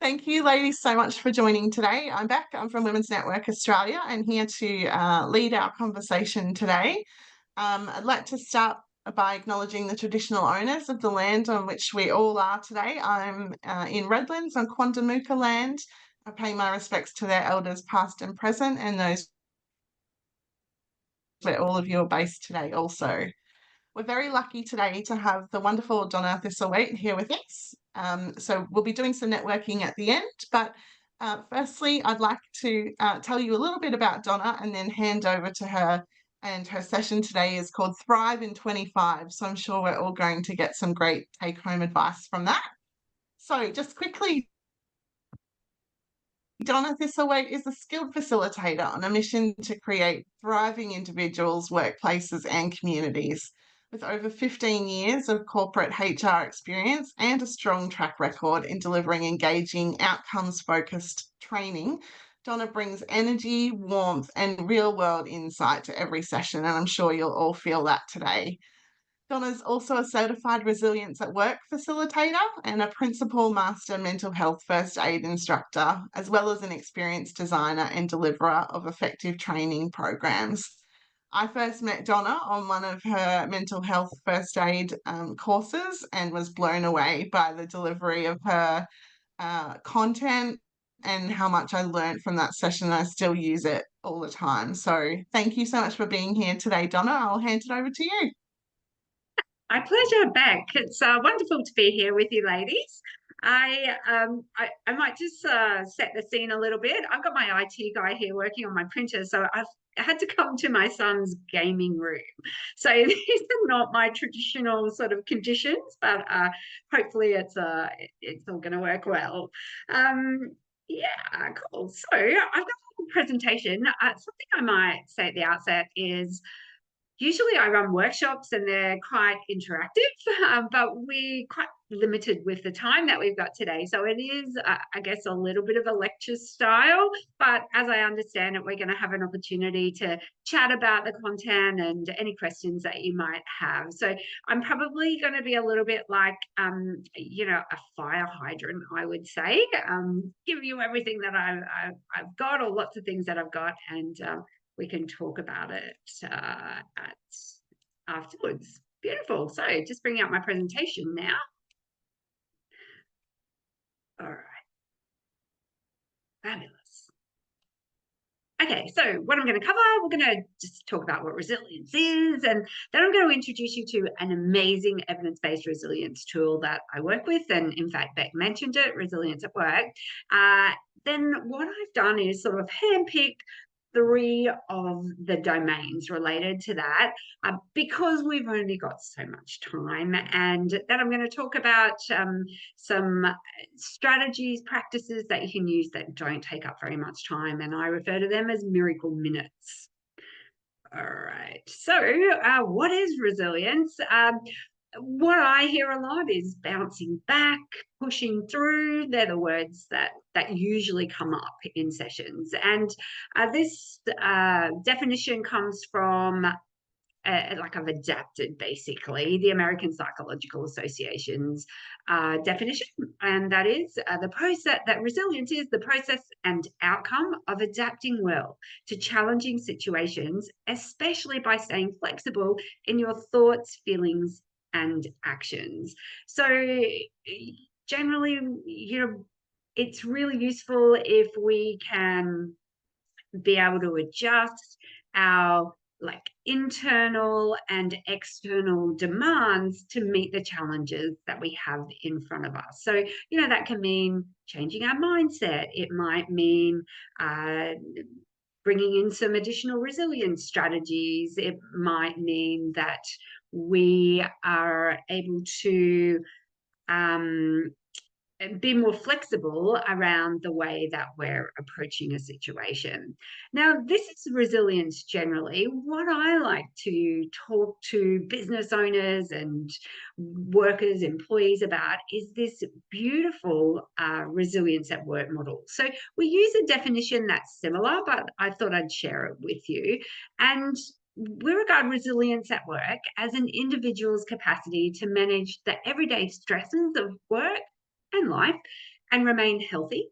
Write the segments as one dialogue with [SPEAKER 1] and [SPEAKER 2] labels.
[SPEAKER 1] Thank you, ladies, so much for joining today. I'm back. I'm from Women's Network Australia and here to lead our conversation today. I'd like to start by acknowledging the traditional owners of the land on which we all are today. I'm in Redlands on Quandamooka land. I pay my respects to their elders past and present and those where all of you are based today also. We're very lucky today to have the wonderful Donna Thistlethwaite here with us. So we'll be doing some networking at the end, but firstly, I'd like to tell you a little bit about Donna and then hand over to her. And her session today is called Thrive in 25. So I'm sure we're all going to get some great take-home advice from that. So just quickly, Donna Thistlethwaite is a skilled facilitator on a mission to create thriving individuals, workplaces, and communities. With over 15 years of corporate HR experience and a strong track record in delivering engaging, outcomes focused training, Donna brings energy, warmth, and real world insight to every session. And I'm sure you'll all feel that today. Donna's also a certified resilience at work facilitator and a principal master mental health first aid instructor, as well as an experienced designer and deliverer of effective training programs. I first met Donna on one of her mental health first aid courses and was blown away by the delivery of her content and how much I learned from that session. I still use it all the time. So thank you so much for being here today, Donna. I'll hand it over to you.
[SPEAKER 2] My pleasure back. It's wonderful to be here with you, ladies. I might just set the scene a little bit. I've got my IT guy here working on my printer, so I've had to come to my son's gaming room. So these are not my traditional sort of conditions, but hopefully it's all going to work well. Yeah, cool. So I've got a presentation. Something I might say at the outset is usually I run workshops and they're quite interactive, but we're quite limited with the time that we've got today. So it is, I guess, a little bit of a lecture style, but as I understand it, we're going to have an opportunity to chat about the content and any questions that you might have. So I'm probably going to be a little bit like, a fire hydrant, I would say, give you everything that I've got or lots of things that I've got, and we can talk about it afterwards. Beautiful. So just bringing up my presentation now. All right. Fabulous. Okay, so what I'm going to cover, we're going to just talk about what resilience is, and then I'm going to introduce you to an amazing evidence-based resilience tool that I work with, and in fact, Beck mentioned it, Resilience at Work. Then what I've done is sort of handpick 3 of the domains related to that because we've only got so much time, and then I'm going to talk about some strategies, practices that you can use that don't take up very much time, and I refer to them as miracle minutes. All right, so what is resilience? What I hear a lot is bouncing back, pushing through. They're the words that usually come up in sessions. And this definition comes from, like I've adapted basically the American Psychological Association's definition, and that is the process that resilience is the process and outcome of adapting well to challenging situations, especially by staying flexible in your thoughts, feelings, and actions. So generally, it's really useful if we can be able to adjust our internal and external demands to meet the challenges that we have in front of us. So, that can mean changing our mindset. It might mean bringing in some additional resilience strategies. It might mean that we are able to be more flexible around the way that we're approaching a situation. Now, this is resilience generally. What I like to talk to business owners and workers, employees about is this beautiful resilience at work model. So we use a definition that's similar, but I thought I'd share it with you. And we regard resilience at work as an individual's capacity to manage the everyday stresses of work and life and remain healthy,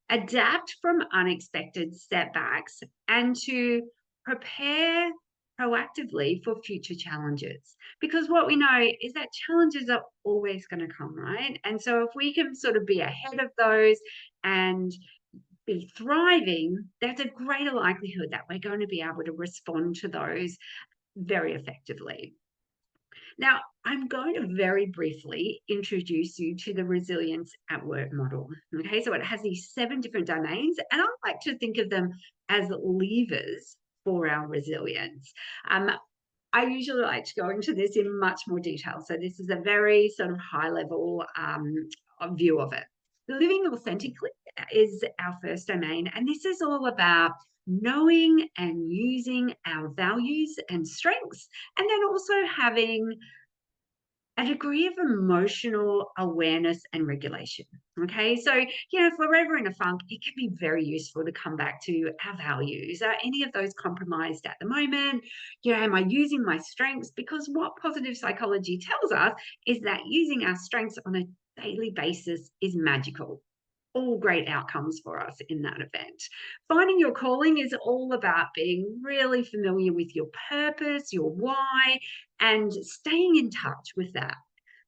[SPEAKER 2] adapt from unexpected setbacks, and to prepare proactively for future challenges. Because what we know is that challenges are always going to come, right? And so if we can sort of be ahead of those and be thriving, there's a greater likelihood that we're going to be able to respond to those very effectively. Now, I'm going to very briefly introduce you to the resilience at work model. Okay, so it has these 7 different domains, and I like to think of them as levers for our resilience. I usually like to go into this in much more detail. So this is a very sort of high level view of it. Living authentically is our first domain, and this is all about knowing and using our values and strengths, and then also having a degree of emotional awareness and regulation. Okay, so if we're ever in a funk, it can be very useful to come back to our values. Are any of those compromised at the moment? Am I using my strengths? Because what positive psychology tells us is that using our strengths on a daily basis is magical. All great outcomes for us in that event. Finding your calling is all about being really familiar with your purpose, your why, and staying in touch with that.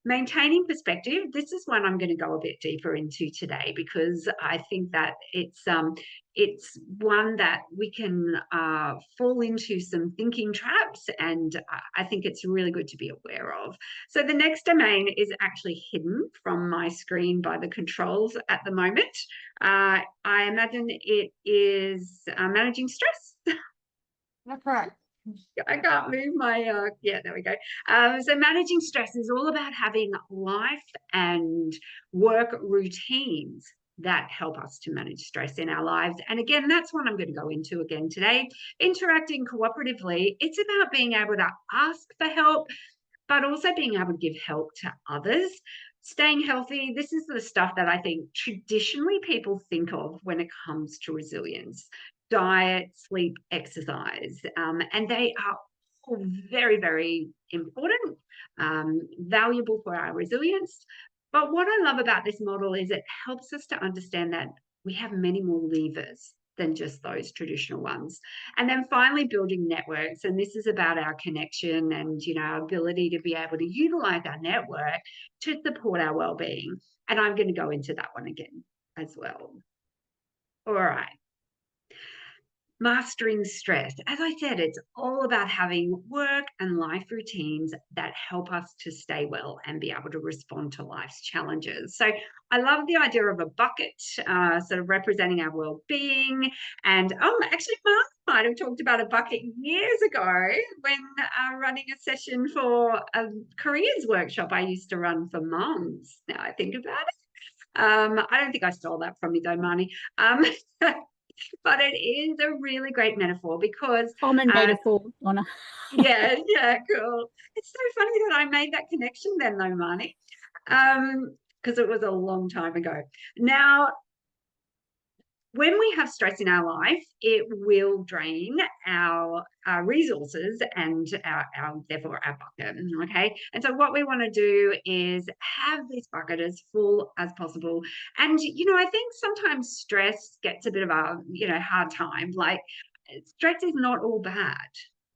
[SPEAKER 2] Maintaining perspective, this is one I'm going to go a bit deeper into today, because I think that it's one that we can fall into some thinking traps, and I think it's really good to be aware of. So the next domain is actually hidden from my screen by the controls at the moment. I imagine it is managing stress.
[SPEAKER 1] That's correct.
[SPEAKER 2] I can't move my, yeah, there we go. So managing stress is all about having life and work routines that help us to manage stress in our lives. And again, that's what I'm going to go into again today. Interacting cooperatively, it's about being able to ask for help, but also being able to give help to others. Staying healthy, this is the stuff that I think traditionally people think of when it comes to resilience. Diet, sleep, exercise, and they are all very, very important, valuable for our resilience. But what I love about this model is it helps us to understand that we have many more levers than just those traditional ones. And then finally, building networks. And this is about our connection and, our ability to be able to utilize our network to support our well-being. And I'm going to go into that one again as well. All right. Mastering stress. As I said, it's all about having work and life routines that help us to stay well and be able to respond to life's challenges. So I love the idea of a bucket, sort of representing our well-being. And actually, Mark might have talked about a bucket years ago when running a session for a careers workshop I used to run for mums. Now I think about it. I don't think I stole that from you though, Marnie. But it is a really great metaphor because
[SPEAKER 3] common metaphor, Donna.
[SPEAKER 2] yeah, cool. It's so funny that I made that connection then though, Marnie, because it was a long time ago. Now, when we have stress in our life, it will drain our resources and therefore our bucket. Okay, and so what we want to do is have this bucket as full as possible. And I think sometimes stress gets a bit of a hard time. Like, stress is not all bad.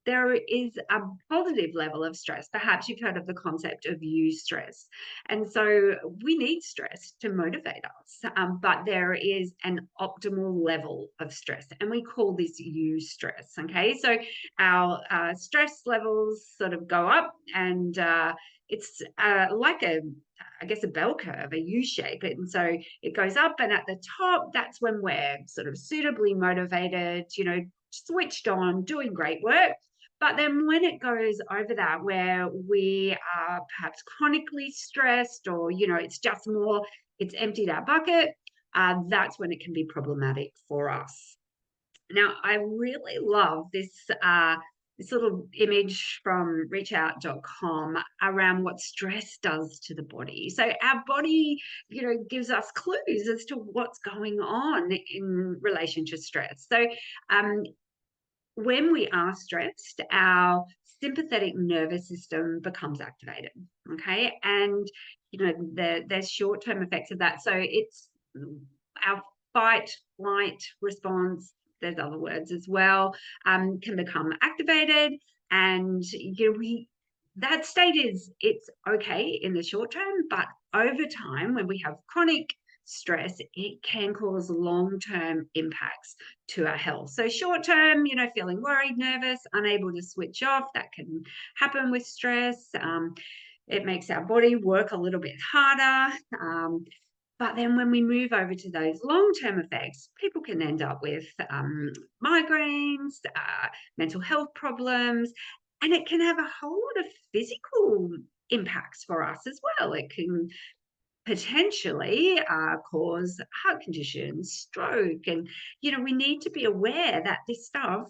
[SPEAKER 2] There is a positive level of stress. Perhaps you've heard of the concept of eustress. And so we need stress to motivate us, but there is an optimal level of stress, and we call this eustress. Okay, so our stress levels sort of go up, and it's like a bell curve, a U shape. And so it goes up, and at the top, that's when we're sort of suitably motivated, switched on, doing great work. But then when it goes over that, where we are perhaps chronically stressed, or, it's emptied our bucket, that's when it can be problematic for us. Now, I really love this little image from reachout.com around what stress does to the body. So our body, gives us clues as to what's going on in relation to stress. So when we are stressed, our sympathetic nervous system becomes activated, okay? And, there's short-term effects of that. So it's our fight, flight response, there's other words as well, can become activated. And that state it's okay in the short term, but over time, when we have chronic stress, it can cause long-term impacts to our health. So short term, feeling worried, nervous, unable to switch off, that can happen with stress. It makes our body work a little bit harder. But then when we move over to those long-term effects, people can end up with migraines, mental health problems, and it can have a whole lot of physical impacts for us as well. It can potentially cause heart conditions, stroke, and we need to be aware that this stuff,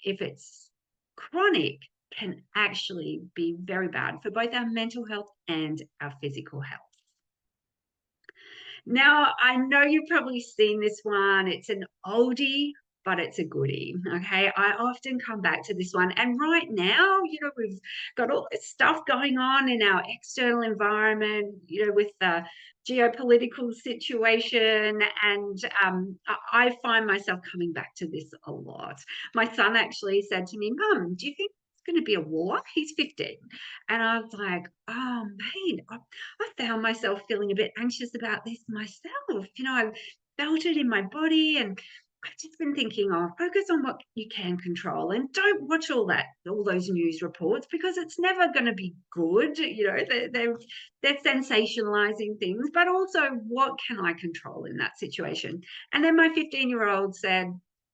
[SPEAKER 2] if it's chronic, can actually be very bad for both our mental health and our physical health. Now, I know you've probably seen this one. It's an oldie, but it's a goodie. Okay. I often come back to this one. And right now, we've got all this stuff going on in our external environment, with the geopolitical situation. And I find myself coming back to this a lot. My son actually said to me, Mum, do you think going to be a war? He's 15. And I was like, oh man, I found myself feeling a bit anxious about this myself. I felt it in my body, and I've just been thinking, focus on what you can control and don't watch all those news reports, because it's never going to be good. They're sensationalizing things, but also what can I control in that situation? And then my 15-year-old said,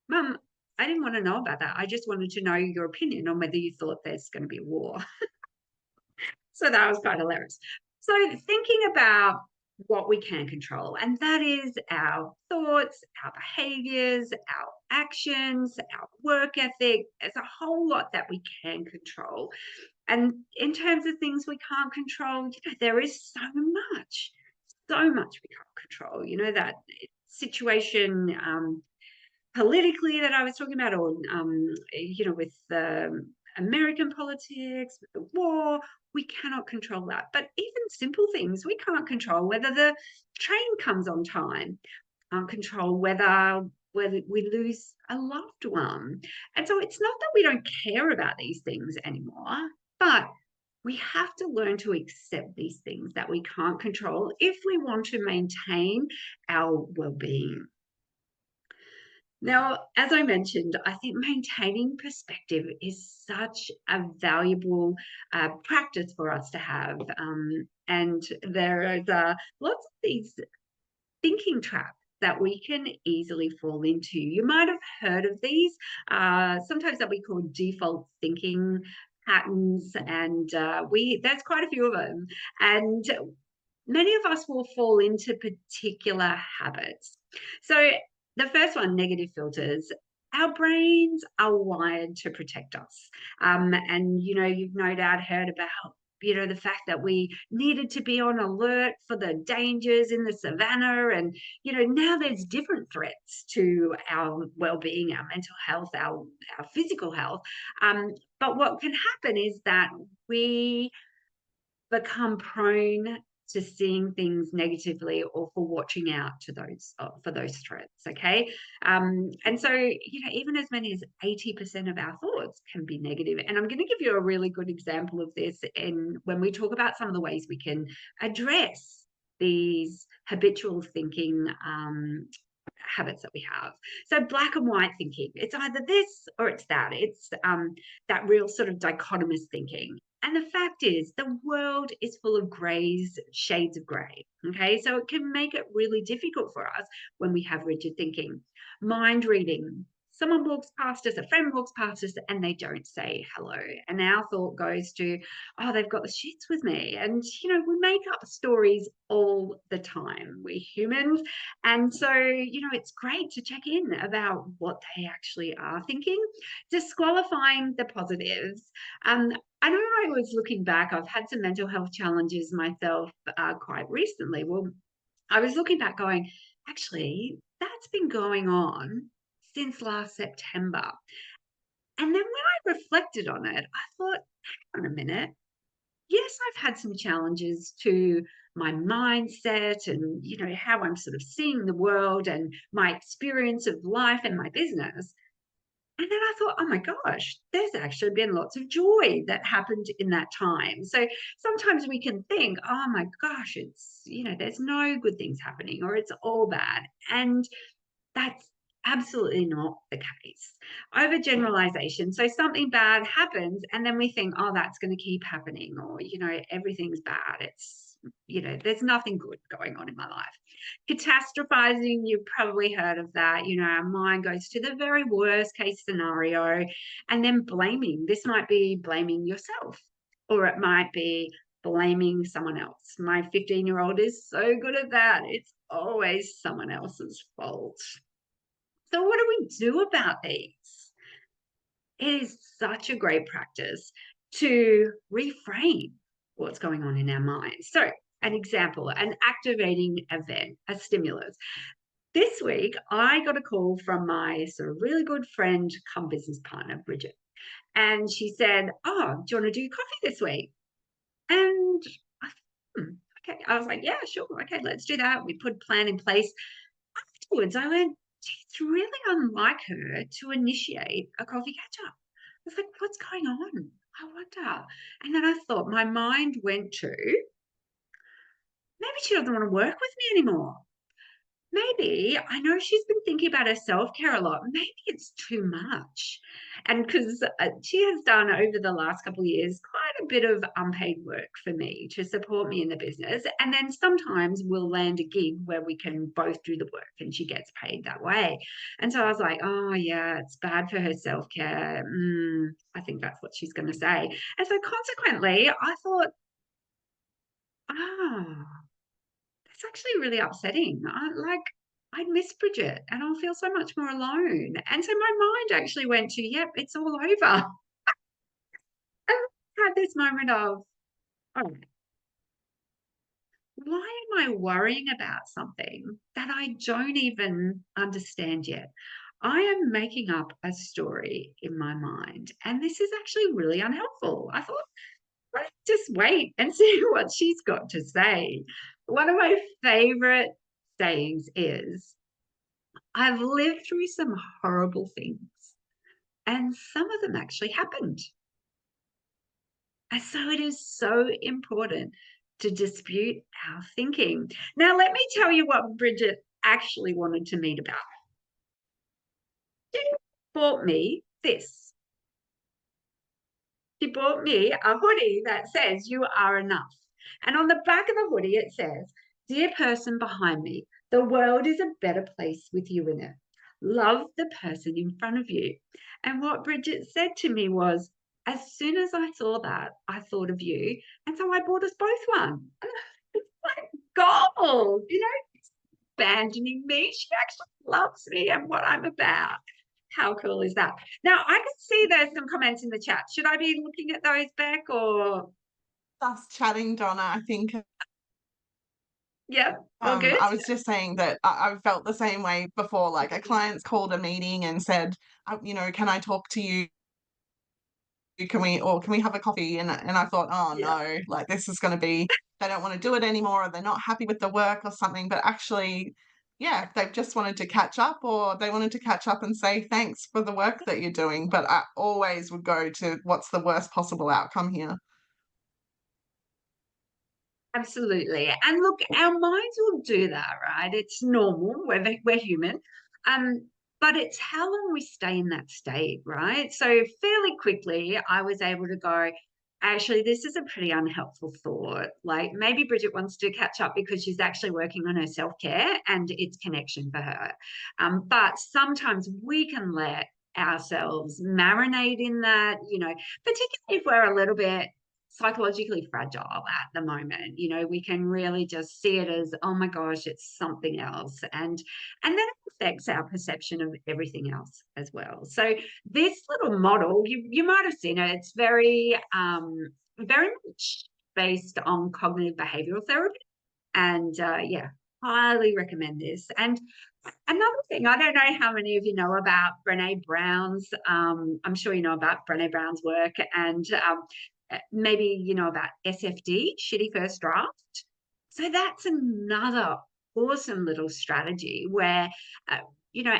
[SPEAKER 2] Mum, I didn't want to know about that. I just wanted to know your opinion on whether you thought there's going to be a war. So that was quite hilarious. So thinking about what we can control, and that is our thoughts, our behaviors, our actions, our work ethic. There's a whole lot that we can control. And in terms of things we can't control, there is so much we can't control. That situation politically that I was talking about, or with American politics, with the war, we cannot control that. But even simple things, we can't control whether the train comes on time, can't control whether we lose a loved one. And so it's not that we don't care about these things anymore, but we have to learn to accept these things that we can't control if we want to maintain our well-being. Now, as I mentioned, I think maintaining perspective is such a valuable practice for us to have. And there is lots of these thinking traps that we can easily fall into. You might have heard of these. Sometimes that we call default thinking patterns, and there's quite a few of them. And many of us will fall into particular habits. So the first one, negative filters. Our brains are wired to protect us. And, you've no doubt heard about, the fact that we needed to be on alert for the dangers in the savannah. And, now there's different threats to our well-being, our mental health, our physical health. But what can happen is that we become prone to seeing things negatively, or for watching out to those for those threats. Okay. And so even as many as 80% of our thoughts can be negative. And I'm going to give you a really good example of this when we talk about some of the ways we can address these habitual thinking habits that we have. So black and white thinking, it's either this or it's that. It's that real sort of dichotomous thinking. And the fact is, the world is full of grays, shades of gray. Okay, so it can make it really difficult for us when we have rigid thinking. Mind reading. Someone walks past us, a friend walks past us, and they don't say hello. And our thought goes to, oh, they've got the shits with me. And, we make up stories all the time. We're humans. And so, it's great to check in about what they actually are thinking, disqualifying the positives. I know I was looking back, I've had some mental health challenges myself quite recently. Well, I was looking back going, actually, that's been going on since last September. And then when I reflected on it, I thought, hang on a minute. Yes, I've had some challenges to my mindset and, you know, how I'm sort of seeing the world and my experience of life and my business. And then I thought, oh my gosh, there's actually been lots of joy that happened in that time. So sometimes we can think, oh my gosh, it's, you know, there's no good things happening or it's all bad. And that's absolutely not the case. Overgeneralization. So something bad happens, and then we think, oh, that's going to keep happening, or, you know, everything's bad. It's, you know, there's nothing good going on in my life. Catastrophizing, you've probably heard of that. You know, our mind goes to the very worst case scenario, and then blaming. This might be blaming yourself, or it might be blaming someone else. My 15-year-old is so good at that. It's always someone else's fault. So what do we do about these? It is such a great practice to reframe what's going on in our minds. So an example, an activating event, a stimulus. This week, I got a call from my sort of really good friend, come business partner, Bridget. And she said, oh, do you want to do coffee this week? And I, okay. I was like, yeah, sure. Okay, let's do that. We put a plan in place. Afterwards, I went, it's really unlike her to initiate a coffee catch up. I was like, what's going on? I wonder. And then I thought, my mind went to, maybe she doesn't want to work with me anymore. Maybe, I know she's been thinking about her self-care a lot. Maybe it's too much. And because she has done over the last couple of years quite a bit of unpaid work for me to support me in the business. And then sometimes we'll land a gig where we can both do the work and she gets paid that way. And so I was like, oh yeah, it's bad for her self-care. I think that's what she's going to say. And so consequently, I thought, it's actually really upsetting. I'd miss Bridget and I'll feel so much more alone. And so my mind actually went to, yep, it's all over. And I had this moment of, oh, why am I worrying about something that I don't even understand yet? I am making up a story in my mind, and this is actually really unhelpful. I thought, let's just wait and see what she's got to say. One of my favorite sayings is, I've lived through some horrible things, and some of them actually happened. And so it is so important to dispute our thinking. Now, let me tell you what Bridget actually wanted to meet about. She bought me this. She bought me a hoodie that says, you are enough. And on the back of the hoodie, it says, dear person behind me, the world is a better place with you in it. Love the person in front of you. And what Bridget said to me was, as soon as I saw that, I thought of you. And so I bought us both one. It's like gold, you know, abandoning me. She actually loves me and what I'm about. How cool is that? Now, I can see there's some comments in the chat. Should I be looking at those, Beck, or?
[SPEAKER 1] Us chatting, Donna, I think.
[SPEAKER 2] Yeah, all good?
[SPEAKER 1] I was just saying that I felt the same way before. Like a client's called a meeting and said, you know, can I talk to you? Can we have a coffee? And I thought, oh
[SPEAKER 2] Yeah.
[SPEAKER 1] no, like this is going to be, they don't want to do it anymore, or they're not happy with the work or something. But actually, yeah, they've just wanted to catch up, or they wanted to catch up and say thanks for the work that you're doing. But I always would go to what's the worst possible outcome here.
[SPEAKER 2] Absolutely. And look, our minds will do that, right? It's normal. We're human. But it's how long we stay in that state, right? So fairly quickly, I was able to go, actually, this is a pretty unhelpful thought. Like maybe Bridget wants to catch up because she's actually working on her self-care and it's connection for her. But sometimes we can let ourselves marinate in that, you know, particularly if we're a little bit psychologically fragile at the moment. You know, we can really just see it as, oh my gosh, it's something else. And then it affects our perception of everything else as well. So this little model, you might have seen it, it's very very much based on cognitive behavioral therapy. And yeah, highly recommend this. And another thing, I don't know how many of you know about Brené Brown's, I'm sure you know about Brené Brown's work, and maybe you know about SFD, shitty first draft. So that's another awesome little strategy where, uh,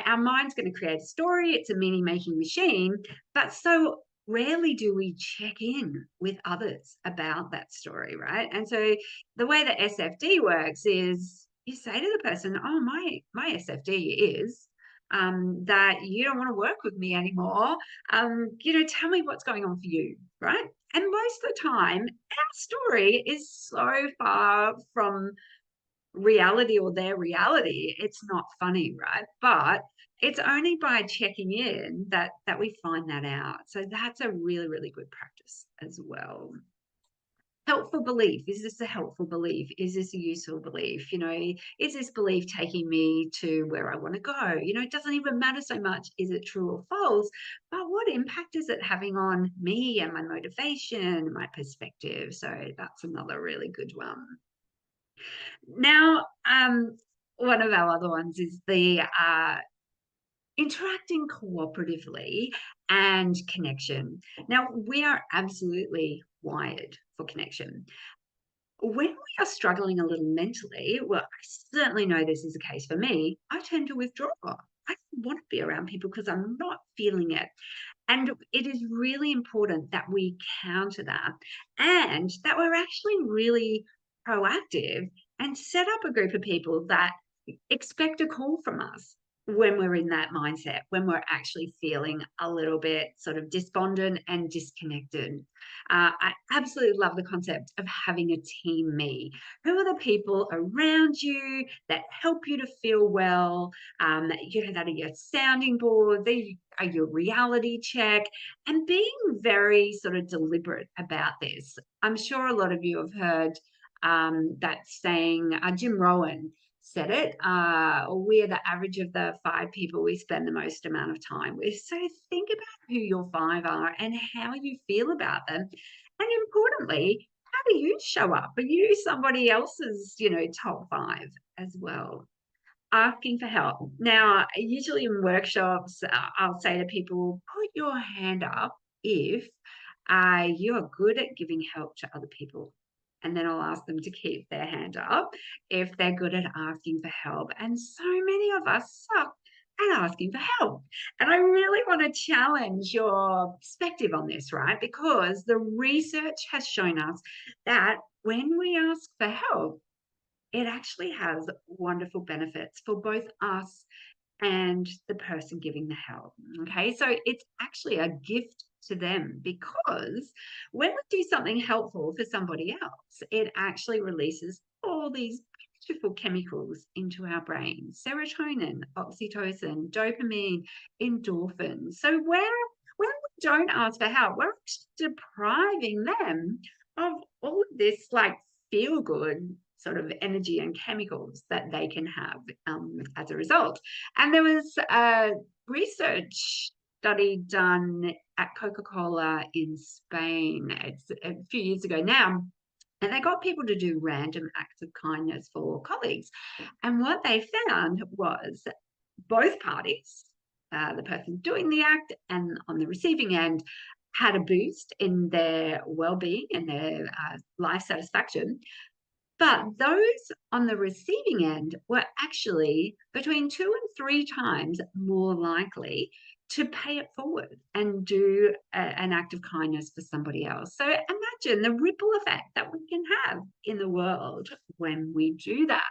[SPEAKER 2] our mind's going to create a story. It's a meaning making machine, but so rarely do we check in with others about that story, right? And so the way that SFD works is you say to the person, "Oh, my SFD is that you don't want to work with me anymore. Tell me what's going on for you, right?" And most of the time, our story is so far from reality or their reality, it's not funny, right? But it's only by checking in that we find that out. So that's a really, really good practice as well. Helpful belief. Is this a helpful belief? Is this a useful belief? Is this belief taking me to where I want to go? It doesn't even matter so much, is it true or false, but what impact is it having on me and my motivation, my perspective? So that's another really good one. Now, one of our other ones is the interacting cooperatively and connection. Now, we are absolutely wired for connection. When we are struggling a little mentally, well, I certainly know this is the case for me, I tend to withdraw. I don't want to be around people because I'm not feeling it. And it is really important that we counter that and that we're actually really proactive and set up a group of people that expect a call from us when we're in that mindset, when we're actually feeling a little bit sort of despondent and disconnected. I absolutely love the concept of having a team me. Who are the people around you that help you to feel well? That are your sounding board, they are your reality check, and being very sort of deliberate about this. I'm sure a lot of you have heard that saying, Jim Rohn said it, we're the average of the 5 people we spend the most amount of time with. So think about who your 5 are and how you feel about them. And importantly, how do you show up? Are you somebody else's, top 5 as well? Asking for help. Now, usually in workshops, I'll say to people, put your hand up if you are good at giving help to other people. And then I'll ask them to keep their hand up if they're good at asking for help. And so many of us suck at asking for help. And I really want to challenge your perspective on this, right? Because the research has shown us that when we ask for help, it actually has wonderful benefits for both us and the person giving the help. Okay, so it's actually a gift to them because when we do something helpful for somebody else, it actually releases all these beautiful chemicals into our brain: serotonin, oxytocin, dopamine, endorphins. So when we don't ask for help, we're depriving them of all of this like feel good sort of energy and chemicals that they can have as a result. And there was a research study done at Coca-Cola in Spain. It's a few years ago now. And they got people to do random acts of kindness for colleagues. And what they found was both parties, the person doing the act and on the receiving end, had a boost in their well-being and their life satisfaction. But those on the receiving end were actually between 2 and 3 times more likely to pay it forward and do an act of kindness for somebody else. So imagine the ripple effect that we can have in the world when we do that.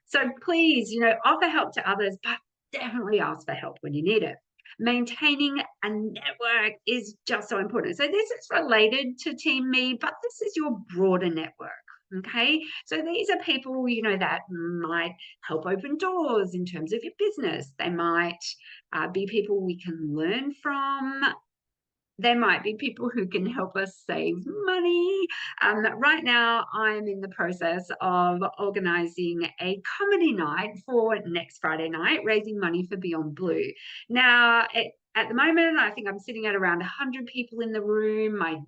[SPEAKER 2] So please, offer help to others, but definitely ask for help when you need it. Maintaining a network is just so important. So this is related to Team Me, but this is your broader network. Okay, so these are people, that might help open doors in terms of your business. They might be people we can learn from. There might be people who can help us save money. Right now, I'm in the process of organising a comedy night for next Friday night, raising money for Beyond Blue. Now, at the moment, I think I'm sitting at around 100 people in the room. My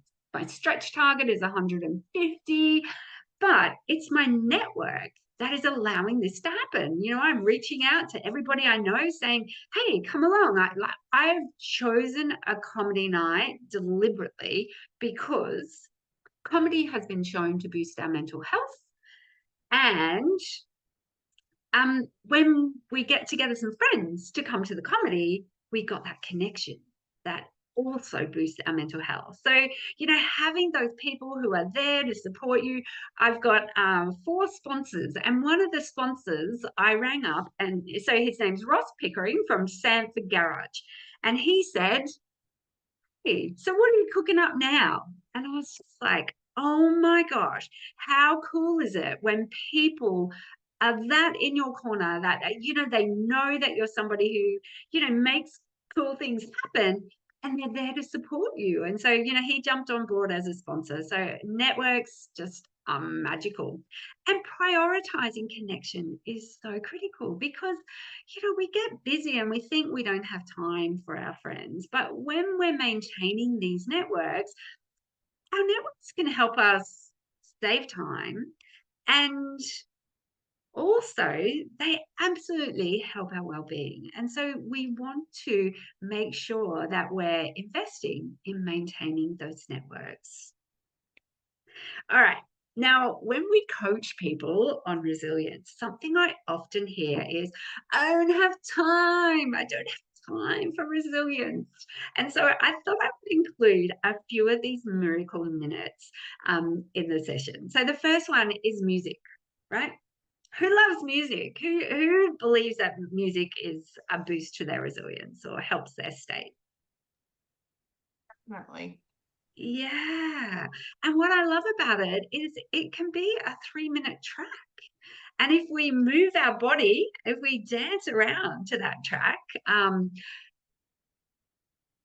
[SPEAKER 2] stretch target is 150. But it's my network that is allowing this to happen. I'm reaching out to everybody I know saying, hey, come along. I've chosen a comedy night deliberately because comedy has been shown to boost our mental health And when we get together some friends to come to the comedy, we got that connection that also boosts our mental health. So, having those people who are there to support you. I've got 4 sponsors, and one of the sponsors I rang up, and so his name's Ross Pickering from Sanford Garage. And he said, "Hey, so what are you cooking up now?" And I was just like, oh my gosh, how cool is it when people are that in your corner, that, they know that you're somebody who, makes cool things happen, and they're there to support you. And so, he jumped on board as a sponsor. So networks just are magical. And prioritizing connection is so critical because, we get busy and we think we don't have time for our friends. But when we're maintaining these networks, our networks can help us save time, and also they absolutely help our well-being. And so we want to make sure that we're investing in maintaining those networks. All right. Now, when we coach people on resilience, something I often hear is, I don't have time. I don't have time for resilience. And so I thought I would include a few of these miracle minutes in the session. So the first one is music, right? Who loves music? Who believes that music is a boost to their resilience or helps their state?
[SPEAKER 1] Definitely.
[SPEAKER 2] Yeah. And what I love about it is it can be a 3-minute track. And if we move our body, if we dance around to that track,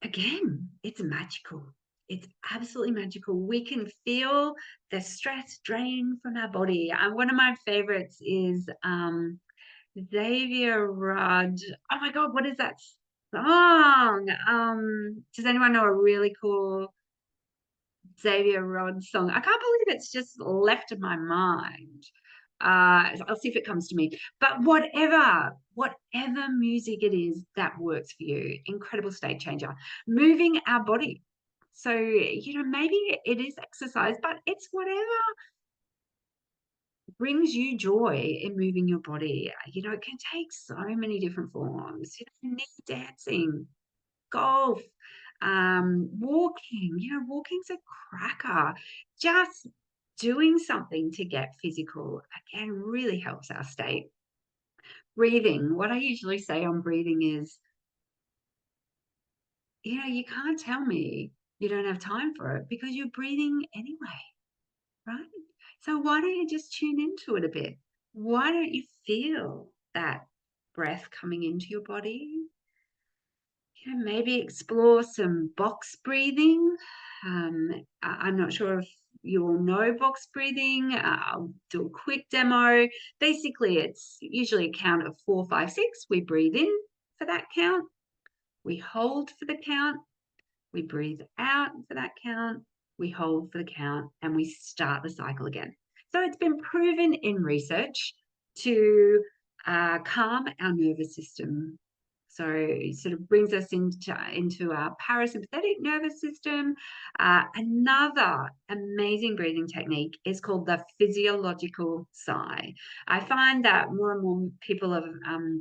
[SPEAKER 2] again, it's magical. It's absolutely magical. We can feel the stress drain from our body. And one of my favorites is Xavier Rudd. Oh my God, what is that song? Does anyone know a really cool Xavier Rudd song? I can't believe it's just left my mind. I'll see if it comes to me. But whatever music it is that works for you, incredible state changer. Moving our body. So, maybe it is exercise, but it's whatever brings you joy in moving your body. It can take so many different forms. Knee dancing, golf, walking. Walking's a cracker. Just doing something to get physical, again, really helps our state. Breathing. What I usually say on breathing is, you can't tell me you don't have time for it because you're breathing anyway, right? So why don't you just tune into it a bit? Why don't you feel that breath coming into your body? Maybe explore some box breathing. I'm not sure if you all know box breathing. I'll do a quick demo. Basically, it's usually a count of 4, 5, 6. We breathe in for that count. We hold for the count. We breathe out for that count. We hold for the count, and we start the cycle again. So it's been proven in research to calm our nervous system. So it sort of brings us into our parasympathetic nervous system. Another amazing breathing technique is called the physiological sigh. I find that more and more people are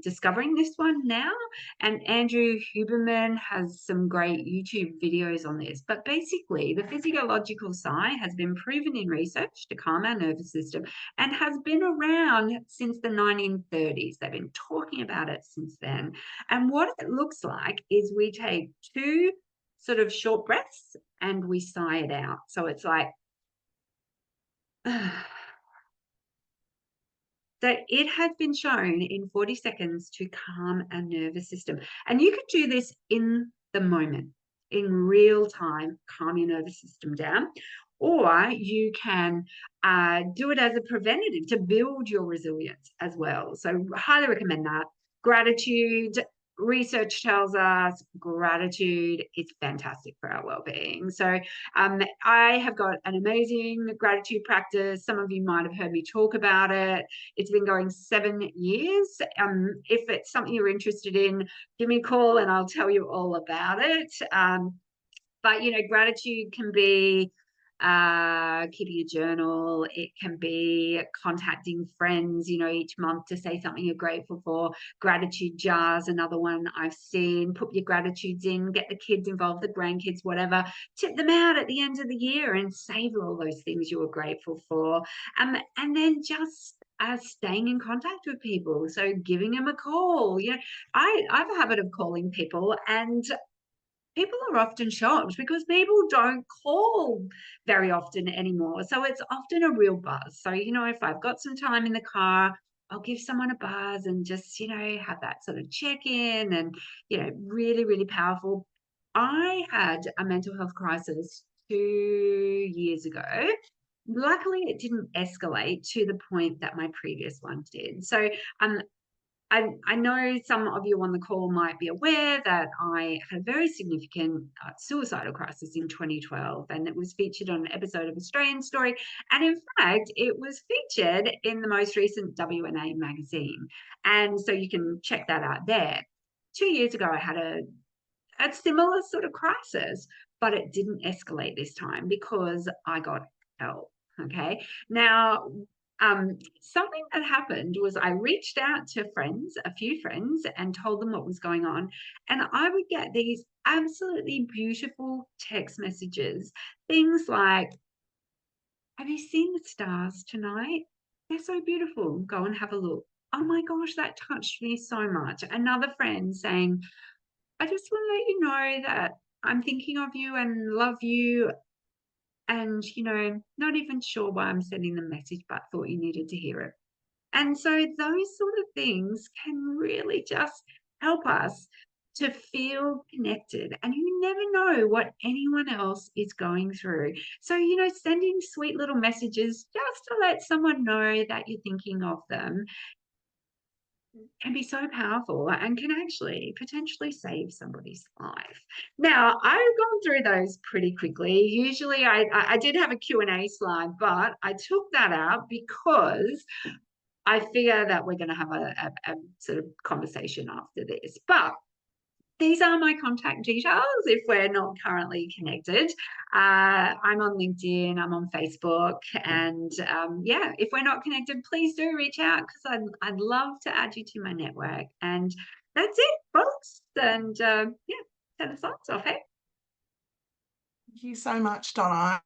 [SPEAKER 2] discovering this one now, and Andrew Huberman has some great YouTube videos on this. But basically, the physiological sigh has been proven in research to calm our nervous system and has been around since the 1930s. They've been talking about it since then. And what it looks like is we take 2 sort of short breaths and we sigh it out. So it's like, that it has been shown in 40 seconds to calm our nervous system. And you can do this in the moment, in real time, calm your nervous system down. Or you can do it as a preventative to build your resilience as well. So highly recommend that. Gratitude. Research tells us gratitude is fantastic for our well-being. So I have got an amazing gratitude practice. Some of you might have heard me talk about it. It's been going 7 years. If it's something you're interested in, give me a call and I'll tell you all about it. But gratitude can be keeping a journal. It can be contacting friends, each month to say something you're grateful for. Gratitude jars, another one I've seen. Put your gratitudes in, get the kids involved, the grandkids, whatever. Tip them out at the end of the year and savor all those things you were grateful for. And then just staying in contact with people. So giving them a call. I have a habit of calling people, and people are often shocked because people don't call very often anymore. So it's often a real buzz. So, if I've got some time in the car, I'll give someone a buzz and just, have that sort of check in and, really, really powerful. I had a mental health crisis 2 years ago. Luckily, it didn't escalate to the point that my previous one did. So, I know some of you on the call might be aware that I had a very significant suicidal crisis in 2012, and it was featured on an episode of Australian Story. And in fact, it was featured in the most recent WNA magazine. And so you can check that out there. 2 years ago, I had a similar sort of crisis, but it didn't escalate this time because I got help. Okay. Now, something that happened was I reached out to friends, a few friends, and told them what was going on. And I would get these absolutely beautiful text messages, things like, "Have you seen the stars tonight? They're so beautiful. Go and have a look. Oh my gosh, that touched me so much." Another friend saying, "I just want to let you know that I'm thinking of you and love you. And, not even sure why I'm sending the message, but thought you needed to hear it." And so those sort of things can really just help us to feel connected. And you never know what anyone else is going through. So, sending sweet little messages just to let someone know that you're thinking of them can be so powerful and can actually potentially save somebody's life. Now, I've gone through those pretty quickly. Usually I did have a Q&A slide, but I took that out because I figure that we're going to have a sort of conversation after this. But these are my contact details if we're not currently connected. I'm on LinkedIn, I'm on Facebook, and if we're not connected, please do reach out because I'd love to add you to my network. And that's it, folks. And send the thoughts off, hey?
[SPEAKER 1] Thank you so much, Donna. I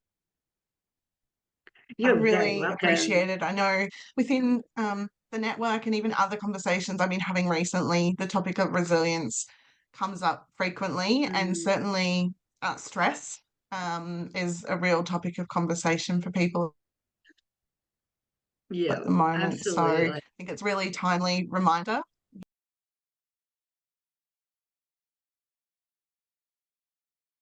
[SPEAKER 2] You're very
[SPEAKER 1] really appreciate
[SPEAKER 2] welcome.
[SPEAKER 1] it. I know within the network and even other conversations I've been having recently, the topic of resilience comes up frequently, and
[SPEAKER 2] Mm,
[SPEAKER 1] certainly stress is a real topic of conversation for people
[SPEAKER 2] yeah,
[SPEAKER 1] at the moment. So I
[SPEAKER 2] absolutely.
[SPEAKER 1] think it's really timely reminder